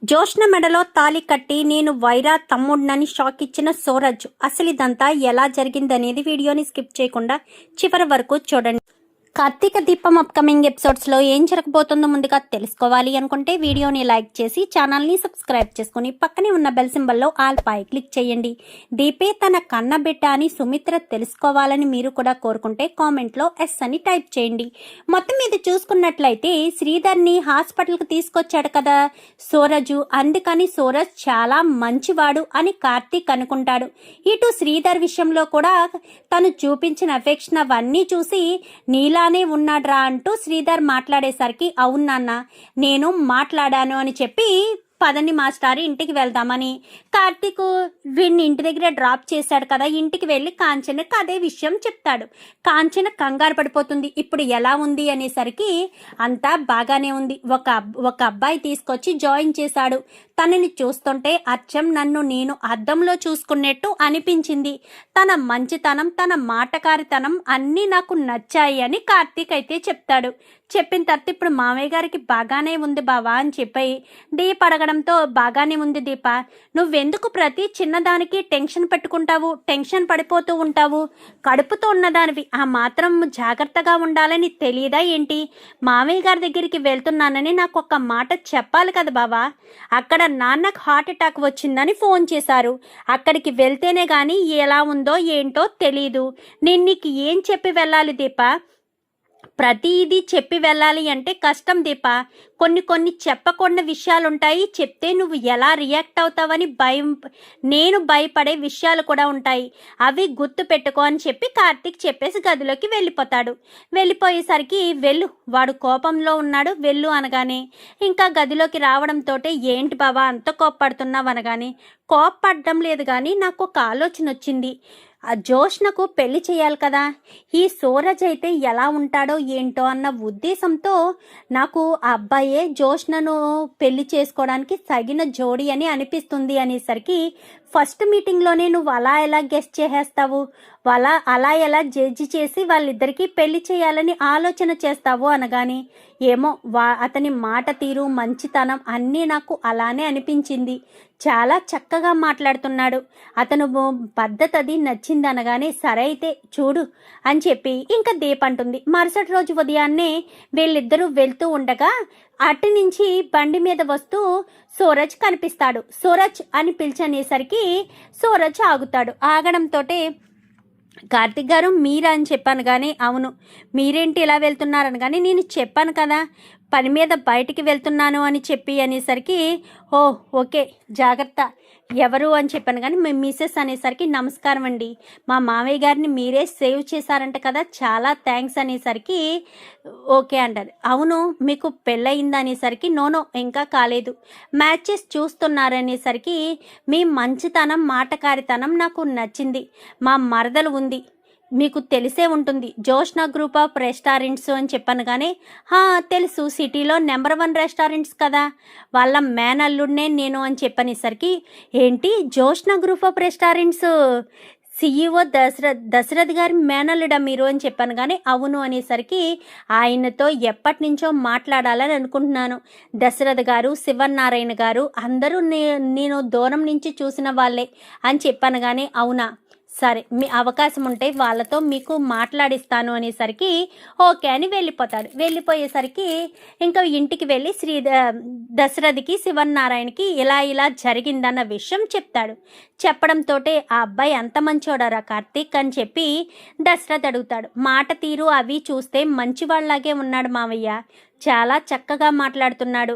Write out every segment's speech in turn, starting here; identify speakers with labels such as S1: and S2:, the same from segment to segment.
S1: జోష్న మెడలో తాళి కట్టి నేను వైరా తమ్ముడినని షాక్ ఇచ్చిన సూరజ్. అసలు ఇదంతా ఎలా జరిగిందనేది వీడియోని స్కిప్ చేయకుండా చివరి వరకు చూడండి. కార్తీక దీపం అప్కమింగ్ ఎపిసోడ్స్లో ఏం జరగబోతుందో ముందుగా తెలుసుకోవాలి అనుకుంటే వీడియోని లైక్ చేసి ఛానల్ని సబ్స్క్రైబ్ చేసుకుని పక్కనే ఉన్న బెల్ సింబల్లో ఆల్ పై క్లిక్ చేయండి. దీపే తన కన్న బిడ్డ అని సుమిత్ర తెలుసుకోవాలని మీరు కూడా కోరుకుంటే కామెంట్లో ఎస్ అని టైప్ చేయండి. మొత్తం మీద చూసుకున్నట్లయితే శ్రీధర్ని హాస్పిటల్కి తీసుకొచ్చాడు కదా సూరజు. అందుకని సూరజ్ చాలా మంచివాడు అని కార్తీక్ అనుకుంటాడు. ఇటు శ్రీధర్ విషయంలో కూడా తను చూపించిన అఫెక్షన్ అవన్నీ చూసి నీలానే ఉన్నాడ్రా అంటూ శ్రీధర్ మాట్లాడేసరికి అవును నాన్న నేను మాట్లాడాను అని చెప్పి పదని మాస్టర్ ఇంటికి వెళ్దామని కార్తీక్ వీడిని ఇంటి దగ్గర డ్రాప్ చేశాడు కదా. ఇంటికి వెళ్ళి కాంచనకి అదే విషయం చెప్తాడు. కాంచన కంగారు పడిపోతుంది. ఇప్పుడు ఎలా ఉంది అనేసరికి అంతా బాగానే ఉంది. ఒక అబ్బాయి తీసుకొచ్చి జాయిన్ చేశాడు. తనని చూస్తుంటే అచ్చం నన్ను నేను అద్దంలో చూసుకున్నట్టు అనిపించింది. తన మంచితనం తన మాటకారితనం అన్నీ నాకు నచ్చాయి అని కార్తీక్ అయితే చెప్తాడు. చెప్పిన తర్వాత ఇప్పుడు మామయ్య గారికి బాగానే ఉంది బావా అని చెప్పి దీప అడగడంతో బాగానే ఉంది దీప, నువ్వెందుకు ప్రతి చిన్నదానికి టెన్షన్ పెట్టుకుంటావు, టెన్షన్ పడిపోతూ ఉంటావు? కడుపుతో ఉన్నదానివి ఆ మాత్రం జాగ్రత్తగా ఉండాలని తెలియదా ఏంటి? మామయ్య గారి దగ్గరికి వెళ్తున్నానని నాకు ఒక్క మాట చెప్పాలి కదా బావా. అక్కడ నాన్నకు హార్ట్ అటాక్ వచ్చిందని ఫోన్ చేశారు. అక్కడికి వెళ్తేనే కానీ ఎలా ఉందో ఏంటో తెలీదు. నేను నీకు ఏం చెప్పి వెళ్ళాలి దీప? ప్రతిదీ చెప్పి వెళ్ళాలి అంటే కష్టం దీప. కొన్ని చెప్పకుండా విషయాలుంటాయి. చెప్తే నువ్వు ఎలా రియాక్ట్ అవుతావని నేను భయపడే విషయాలు కూడా ఉంటాయి. అవి గుర్తు పెట్టుకో అని చెప్పి కార్తీక్ చెప్పేసి గదిలోకి వెళ్ళిపోతాడు. వెళ్ళిపోయేసరికి వెళ్ళు, వాడు కోపంలో ఉన్నాడు వెళ్ళు అనగానే ఇంకా గదిలోకి రావడంతో ఏంటి బావా అంత కోప్పడుతున్నావు అనగానే కోప్పడడం లేదు కానీ నాకు ఒక ఆలోచన వచ్చింది. ఆ జోష్నకు పెళ్లి చేయాలి కదా. ఈ సూరజ్ అయితే ఎలా ఉంటాడో ఏంటో అన్న ఉద్దేశంతో నాకు ఆ అబ్బాయే జోష్నను పెళ్లి చేసుకోవడానికి తగిన జోడి అని అనిపిస్తుంది అనేసరికి ఫస్ట్ మీటింగ్లోనే నువ్వు అలా ఎలా గెస్ట్ చేసేస్తావు, అలా ఎలా జడ్జి చేసి వాళ్ళిద్దరికీ పెళ్లి చేయాలని ఆలోచన చేస్తావు అనగాని ఏమో అతని మాట తీరు మంచితనం అన్నీ నాకు అలానే అనిపించింది. చాలా చక్కగా మాట్లాడుతున్నాడు, అతను పద్ధతి అది నచ్చింది అనగానే సరే అయితే చూడు అని చెప్పి ఇంకా దీప అంటుంది. మరుసటి రోజు ఉదయాన్నే వీళ్ళిద్దరూ వెళ్తూ ఉండగా అటు నుంచి బండి మీద వస్తూ సూరజ్ కనిపిస్తాడు. సూరజ్ అని పిలిచనేసరికి సూరజ్ ఆగుతాడు. ఆగడంతో కార్తిక్ గారు మీరా అని చెప్పాను కానీ అవును మీరేంటి ఇలా వెళ్తున్నారని కానీ నేను చెప్పాను కదా పని మీద బయటికి వెళ్తున్నాను అని చెప్పి అనేసరికి ఓకే జాగ్రత్త ఎవరు అని చెప్పాను కానీ మేము మిస్సెస్ అనేసరికి నమస్కారం అండి, మా మామయ్య గారిని మీరే సేవ్ చేశారంట కదా చాలా థ్యాంక్స్ అనేసరికి ఓకే అంటారు. అవును మీకు పెళ్ళయింది అనేసరికి నోనో ఇంకా కాలేదు, మ్యాచెస్ చూస్తున్నారనేసరికి మీ మంచితనం మాటకారితనం నాకు నచ్చింది. మా మరదలు ఉంది మీకు తెలిసే ఉంటుంది, జోష్నా గ్రూప్ ఆఫ్ రెస్టారెంట్స్ అని చెప్పాను కానీ తెలుసు సిటీలో నెంబర్ 1 రెస్టారెంట్స్ కదా, వాళ్ళ మేనల్లుడినే నేను అని చెప్పనేసరికి ఏంటి Joshna group of restaurants CEO Dashrath గారి మేనల్లుడా మీరు అని చెప్పాను కానీ అవును అనేసరికి ఆయనతో ఎప్పటి నుంచో మాట్లాడాలని అనుకుంటున్నాను. దశరథ్ గారు శివనారాయణ గారు అందరూ నేను దూరం నుంచి చూసిన వాళ్ళే అని చెప్పాను కానీ అవునా సరే మీ అవకాశం ఉంటే వాళ్ళతో మీకు మాట్లాడిస్తాను అనేసరికి ఓకే అని వెళ్ళిపోతాడు. వెళ్ళిపోయేసరికి ఇంకా ఇంటికి వెళ్ళి దశరథికి శివనారాయణకి ఇలా జరిగిందన్న విషయం చెప్తాడు. చెప్పడంతో ఆ అబ్బాయి అంత మంచోడారా కార్తీక్ అని చెప్పి దశరథ్ అడుగుతాడు. మాట తీరు అవి చూస్తే మంచివాళ్లాగే ఉన్నాడు మావయ్య, చాలా చక్కగా మాట్లాడుతున్నాడు.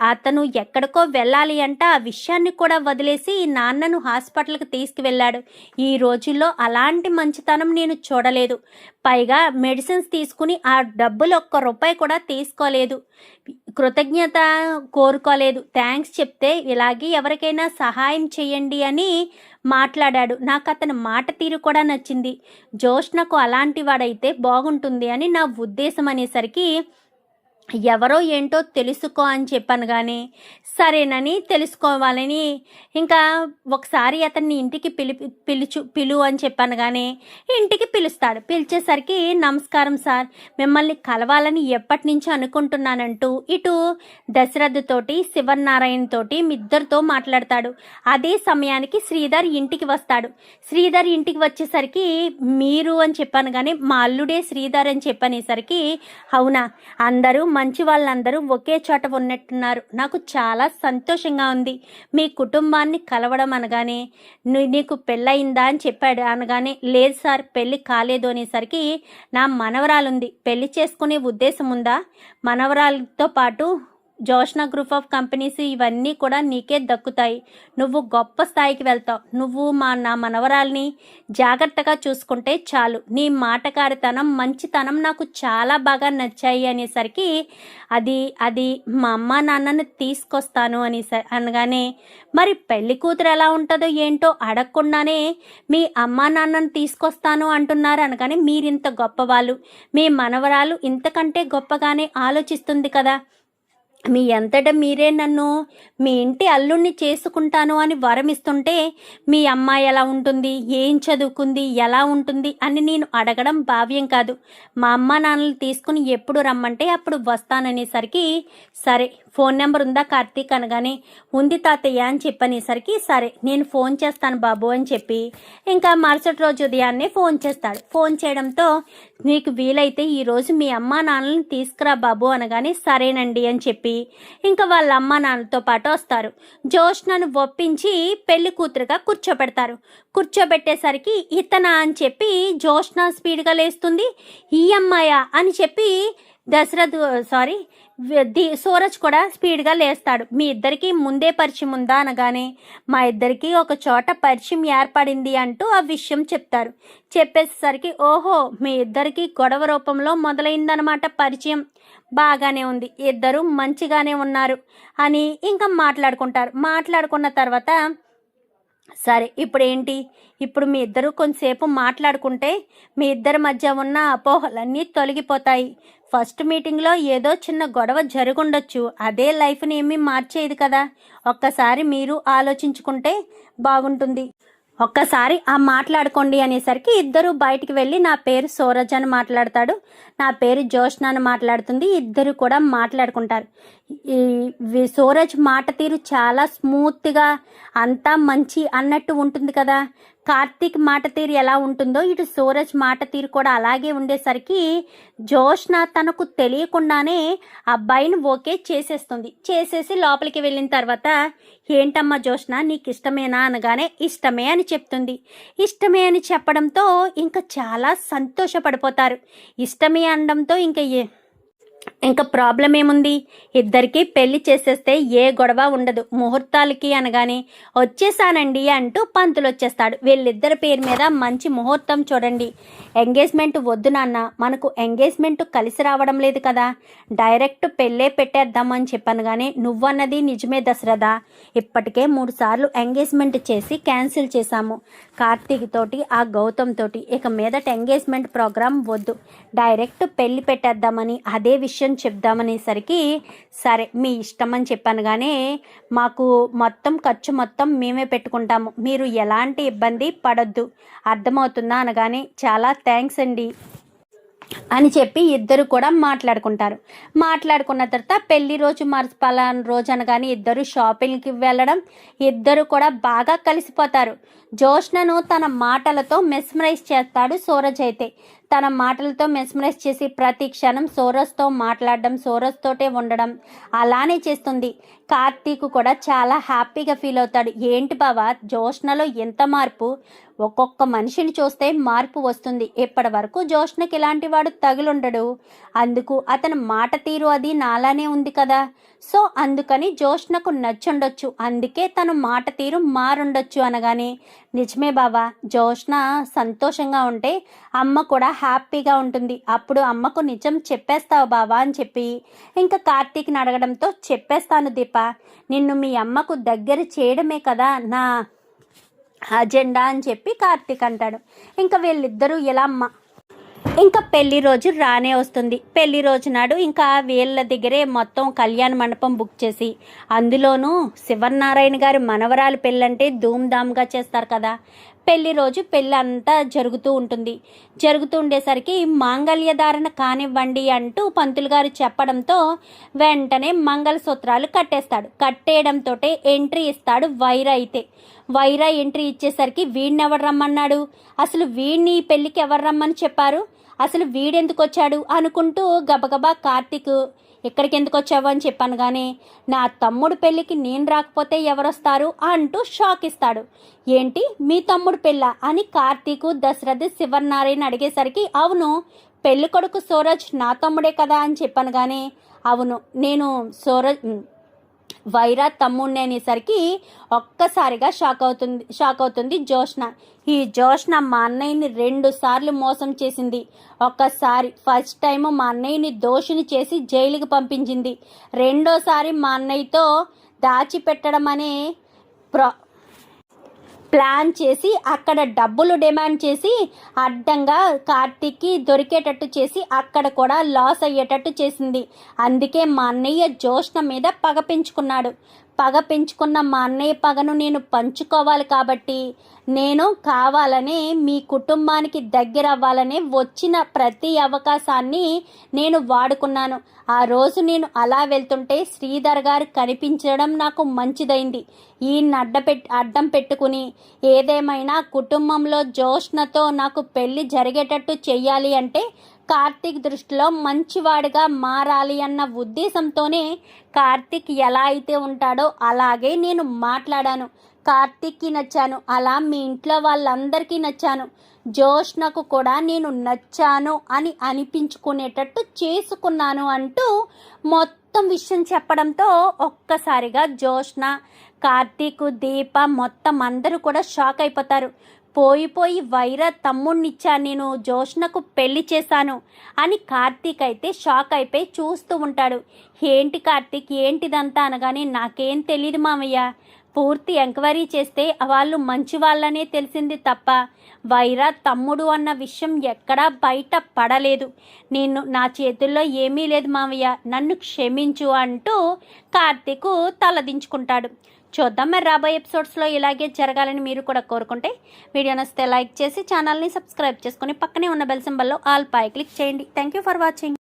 S1: అతను ఎక్కడికో వెళ్ళాలి అంటే ఆ విషయాన్ని కూడా వదిలేసి నాన్నను హాస్పిటల్కి తీసుకువెళ్ళాడు. ఈ రోజుల్లో అలాంటి మంచితనం నేను చూడలేదు. పైగా మెడిసిన్స్ తీసుకుని ఆ డబ్బులు ₹1 కూడా తీసుకోలేదు, కృతజ్ఞత కోరుకోలేదు, థ్యాంక్స్ చెప్తే ఇలాగే ఎవరికైనా సహాయం చేయండి అని మాట్లాడాడు. నాకు అతని మాట తీరు కూడా నచ్చింది. జోష్నకు అలాంటి వాడైతే బాగుంటుంది అని నా ఉద్దేశం అనేసరికి ఎవరో ఏంటో తెలుసుకో అని చెప్పాను. కానీ సరేనని తెలుసుకోవాలని ఇంకా ఒకసారి అతన్ని ఇంటికి పిలు అని చెప్పాను. కానీ ఇంటికి పిలుస్తాడు. పిలిచేసరికి నమస్కారం సార్, మిమ్మల్ని కలవాలని ఎప్పటి నుంచో అనుకుంటున్నానంటూ ఇటు దశరథతోటి శివనారాయణ తోటి మీ ఇద్దరితో మాట్లాడతాడు. అదే సమయానికి శ్రీధర్ ఇంటికి వస్తాడు. శ్రీధర్ ఇంటికి వచ్చేసరికి మీరు అని చెప్పాను. కానీ మా అల్లుడే శ్రీధర్ అని చెప్పనేసరికి అవునా, అందరూ మంచి వాళ్ళందరూ ఒకే చోట ఉన్నట్టున్నారు, నాకు చాలా సంతోషంగా ఉంది. మీ కుటుంబాన్ని కలవడం అనగానే నీకు పెళ్ళయిందా అని చెప్పాడు. అనగానే లేదు సార్, పెళ్ళి కాలేదు అనేసరికి నా మనవరాలుంది, పెళ్లి చేసుకునే ఉద్దేశం ఉందా? మనవరాలతో పాటు జోష్నా గ్రూప్ ఆఫ్ కంపెనీస్ ఇవన్నీ కూడా నీకే దక్కుతాయి, నువ్వు గొప్ప స్థాయికి వెళ్తావు, నువ్వు నా మనవరాల్ని జాగ్రత్తగా చూసుకుంటే చాలు, నీ మాటకారితనం మంచితనం నాకు చాలా బాగా నచ్చాయి అనేసరికి అది మా అమ్మ నాన్నని తీసుకొస్తాను అనగానే మరి పెళ్లి కూతురు ఎలా ఉంటుందో ఏంటో అడగకుండానే మీ అమ్మా నాన్నని తీసుకొస్తాను అంటున్నారు అనగానే మీరింత గొప్పవాళ్ళు, మీ మనవరాలు ఇంతకంటే గొప్పగానే ఆలోచిస్తుంది కదా, మీ అంతటా మీరే నన్ను మీ ఇంటి అల్లుణ్ణి చేసుకుంటాను అని వరమిస్తుంటే మీ అమ్మాయి ఎలా ఉంటుంది, ఏం చదువుకుంది, ఎలా ఉంటుంది అని నేను అడగడం భావ్యం కాదు. మా అమ్మ నాన్నలు తీసుకుని ఎప్పుడు రమ్మంటే అప్పుడు వస్తాననేసరికి సరే ఫోన్ నెంబర్ ఉందా కార్తీక్ అనగానే ఉంది తాతయ్య అని చెప్పనేసరికి సరే నేను ఫోన్ చేస్తాను బాబు అని చెప్పి ఇంకా మరుసటి రోజు ఉదయాన్నే ఫోన్ చేస్తాడు. ఫోన్ చేయడంతో నీకు వీలైతే ఈరోజు మీ అమ్మా నాన్నలను తీసుకురా బాబు అనగానే సరేనండి అని చెప్పి ఇంకా వాళ్ళ అమ్మా నాన్నలతో పాటు వస్తారు. జోష్నను ఒప్పించి పెళ్లి కూతురుగా కూర్చోబెడతారు. కూర్చోబెట్టేసరికి ఇతనా అని చెప్పి జోష్న స్పీడ్గా లేస్తుంది. ఈ అమ్మాయా అని చెప్పి సూరజ్ కూడా స్పీడ్గా లేస్తాడు. మీ ఇద్దరికి ముందే పరిచయం ఉందా అనగానే మా ఇద్దరికి ఒక చోట పరిచయం ఏర్పడింది అంటూ ఆ విషయం చెప్తారు. చెప్పేసరికి ఓహో మీ ఇద్దరికి గొడవ రూపంలో మొదలైందనమాట పరిచయం, బాగానే ఉంది, ఇద్దరు మంచిగానే ఉన్నారు అని ఇంకా మాట్లాడుకుంటారు. మాట్లాడుకున్న తర్వాత సరే ఇప్పుడు ఏంటి, ఇప్పుడు మీ ఇద్దరు కొంతసేపు మాట్లాడుకుంటే మీ ఇద్దరి మధ్య ఉన్న అపోహలన్నీ తొలగిపోతాయి. ఫస్ట్ మీటింగ్లో ఏదో చిన్న గొడవ జరుగుండొచ్చు, అదే లైఫ్ని ఏమీ మార్చేది కదా, ఒక్కసారి మీరు ఆలోచించుకుంటే బాగుంటుంది, ఒక్కసారి ఆ మాట్లాడుకోండి అనేసరికి ఇద్దరు బయటికి వెళ్ళి నా పేరు సూరజ్ అని మాట్లాడతాడు, నా పేరు జోష్న అని మాట్లాడుతుంది. ఇద్దరు కూడా మాట్లాడుకుంటారు. ఈ సూరజ్ మాట తీరు చాలా స్మూత్గా అంతా మంచి అన్నట్టు ఉంటుంది కదా, కార్తీక్ మాట తీరు ఎలా ఉంటుందో ఇటు సూరజ్ మాట తీరు కూడా అలాగే ఉండేసరికి జోష్న తనకు తెలియకుండానే అబ్బాయిని ఓకే చేసేస్తుంది. చేసేసి లోపలికి వెళ్ళిన తర్వాత ఏంటమ్మా జోష్న నీకు ఇష్టమేనా అనగానే ఇష్టమే అని చెప్తుంది. ఇష్టమే అని చెప్పడంతో ఇంకా చాలా సంతోషపడిపోతారు. ఇష్టమే అనడంతో ఇంకా ప్రాబ్లం ఏముంది, ఇద్దరికి పెళ్లి చేసేస్తే ఏ గొడవ ఉండదు. ముహూర్తాలకి అనగానే వచ్చేసానండి అంటూ పంతులు వచ్చేస్తాడు. వీళ్ళిద్దరి పేరు మీద మంచి ముహూర్తం చూడండి, ఎంగేజ్మెంట్ వద్దు నాన్న, మనకు ఎంగేజ్మెంట్ కలిసి రావడం లేదు కదా, డైరెక్ట్ పెళ్ళే పెట్టేద్దామని చెప్పాను. కానీ నువ్వన్నది నిజమే దశరథ, ఇప్పటికే 3 సార్లు ఎంగేజ్మెంట్ చేసి క్యాన్సిల్ చేశాము కార్తీక్ తోటి ఆ గౌతమ్ తోటి, ఇక మీదట ఎంగేజ్మెంట్ ప్రోగ్రాం వద్దు, డైరెక్ట్ పెళ్లి పెట్టేద్దామని అదే విషయం చెప్దామనేసరికి సరే మీ ఇష్టం అని చెప్పాను. కానీ మాకు మొత్తం ఖర్చు మొత్తం మేమే పెట్టుకుంటాము, మీరు ఎలాంటి ఇబ్బంది పడొద్దు, అర్థమవుతుందా అనగానే చాలా థ్యాంక్స్ అండి అని చెప్పి ఇద్దరు కూడా మాట్లాడుకుంటారు. మాట్లాడుకున్న తర్వాత పెళ్లి రోజు పలానా రోజు అనగానే ఇద్దరు షాపింగ్కి వెళ్ళడం, ఇద్దరు కూడా బాగా కలిసిపోతారు. జోష్నను తన మాటలతో మెస్మరైజ్ చేస్తాడు సూరజ్. అయితే తన మాటలతో మెస్మరైజ్ చేసి ప్రతి క్షణం సూరజ్తో మాట్లాడడం, సూరజ్ తోటే ఉండడం అలానే చేస్తుంది. కార్తీక్ కూడా చాలా హ్యాపీగా ఫీల్ అవుతాడు. ఏంటి బావా జోష్నలో ఎంత మార్పు, ఒక్కొక్క మనిషిని చూస్తే మార్పు వస్తుంది, ఇప్పటి వరకు జోష్నకి ఇలాంటి వాడు తగులుండడు, అందుకు అతని మాట తీరు అది నాలానే ఉంది కదా, సో అందుకని జోష్నకు నచ్చుండొచ్చు, అందుకే తను మాట తీరు మారుండొచ్చు అనగానే నిజమే బావా, జోష్న సంతోషంగా ఉంటే అమ్మ కూడా హ్యాపీగా ఉంటుంది, అప్పుడు అమ్మకు నిజం చెప్పేస్తావు బావా అని చెప్పి ఇంకా కార్తీక్ని అడగడంతో చెప్పేస్తాను దీప, నిన్ను మీ అమ్మకు దగ్గర చేయడమే కదా నా అజెండా అని చెప్పి కార్తీక్ అంటాడు. ఇంకా వీళ్ళిద్దరూ ఇలా ఇంకా పెళ్లి రోజు రానే వస్తుంది. పెళ్లి రోజు నాడు ఇంకా వీళ్ళ దగ్గరే మొత్తం కళ్యాణ మండపం బుక్ చేసి, అందులోనూ శివనారాయణ గారి మనవరాలు పెళ్ళంటే ధూమ్ధామ్గా చేస్తారు కదా. పెళ్లి రోజు పెళ్ళి అంతా జరుగుతూ ఉంటుంది. జరుగుతూ ఉండేసరికి మాంగళ్య ధారణ కానివ్వండి అంటూ పంతులు గారు చెప్పడంతో వెంటనే మంగళసూత్రాలు కట్టేస్తాడు. కట్టేయడంతో ఎంట్రీ ఇస్తాడు వైరా. అయితే వైరా ఎంట్రీ ఇచ్చేసరికి వీడిని ఎవరు రమ్మన్నాడు, అసలు వీడిని పెళ్ళికి ఎవరు రమ్మని చెప్పారు, అసలు వీడెందుకు వచ్చాడు అనుకుంటూ గబగబా కార్తీక్ ఇక్కడికి ఎందుకు వచ్చావు అని చెప్పాను, కానీ నా తమ్ముడు పెళ్ళికి నేను రాకపోతే ఎవరొస్తారు అంటూ షాక్ ఇస్తాడు. ఏంటి మీ తమ్ముడు పెళ్ళ అని కార్తీక్ దశరథ్ శివనారాయణ అడిగేసరికి, అవును పెళ్ళి కొడుకు సూరజ్ నా తమ్ముడే కదా అని చెప్పాను, కానీ అవును నేను వైరా తమ్ముడిని అనేసరికి ఒక్కసారిగా షాక్ అవుతుంది జోష్న. ఈ జోష్న మా అన్నయ్యని 2 సార్లు మోసం చేసింది. ఒక్కసారి ఫస్ట్ టైం మా అన్నయ్యని దోషిని చేసి జైలుకి పంపించింది. రెండోసారి మా అన్నయ్యతో దాచిపెట్టడం అనే ప్లాన్ చేసి అక్కడ డబ్బులు డిమాండ్ చేసి అడ్డంగా కార్తీక్కి దొరికేటట్టు చేసి అక్కడ కూడా లాస్ అయ్యేటట్టు చేసింది. అందుకే మా అన్నయ్య జోష్న మీద పగ పెంచుకున్నాడు. పగ పెంచుకున్న మా అన్నయ్య పగను నేను పంచుకోవాలి కాబట్టి నేను కావాలనే మీ కుటుంబానికి దగ్గర అవ్వాలనే వచ్చిన ప్రతి అవకాశాన్ని నేను వాడుకున్నాను. ఆ రోజు నేను అలా వెళ్తుంటే శ్రీధర్ గారు కనిపించడం నాకు మంచిదైంది. ఈ అడ్డం పెట్టుకుని ఏదేమైనా కుటుంబంలో జోష్నతో నాకు పెళ్లి జరిగేటట్టు చెయ్యాలి అంటే కార్తీక్ దృష్టిలో మంచివాడిగా మారాలి అన్న ఉద్దేశంతోనే కార్తీక్ ఎలా అయితే ఉంటాడో అలాగే నేను మాట్లాడాను. కార్తీక్కి నచ్చాను, అలా మీ ఇంట్లో వాళ్ళందరికీ నచ్చాను, జోష్నకు కూడా నేను నచ్చాను అని అనిపించుకునేటట్టు చేసుకున్నాను అంటూ మొత్తం విషయం చెప్పడంతో ఒక్కసారిగా జోష్న, కార్తీక్, దీప మొత్తం అందరూ కూడా షాక్ అయిపోతారు. పోయి వైరా తమ్ముడినిచ్చా, నేను జోష్నకు పెళ్లి చేశాను అని కార్తీక్ అయితే షాక్ అయిపోయి చూస్తూ ఉంటాడు. ఏంటి కార్తీక్ ఏంటిదంతా అనగానే, నాకేం తెలియదు మామయ్య, పూర్తి ఎంక్వైరీ చేస్తే వాళ్ళు మంచి వాళ్ళనే తెలిసింది తప్ప వైరా తమ్ముడు అన్న విషయం ఎక్కడా బయట పడలేదు. నా చేతుల్లో ఏమీ లేదు మామయ్య, నన్ను క్షమించు అంటూ కార్తీక్ తలదించుకుంటాడు. చూద్దాం మరి రాబోయే ఎపిసోడ్స్లో ఇలాగే జరగాలని మీరు కూడా కోరుకుంటే వీడియో నచ్చితే లైక్ చేసి ఛానల్ని సబ్స్క్రైబ్ చేసుకుని పక్కనే ఉన్న బెల్ సింబల్లో ఆల్ పై క్లిక్ చేయండి. Thank you for watching.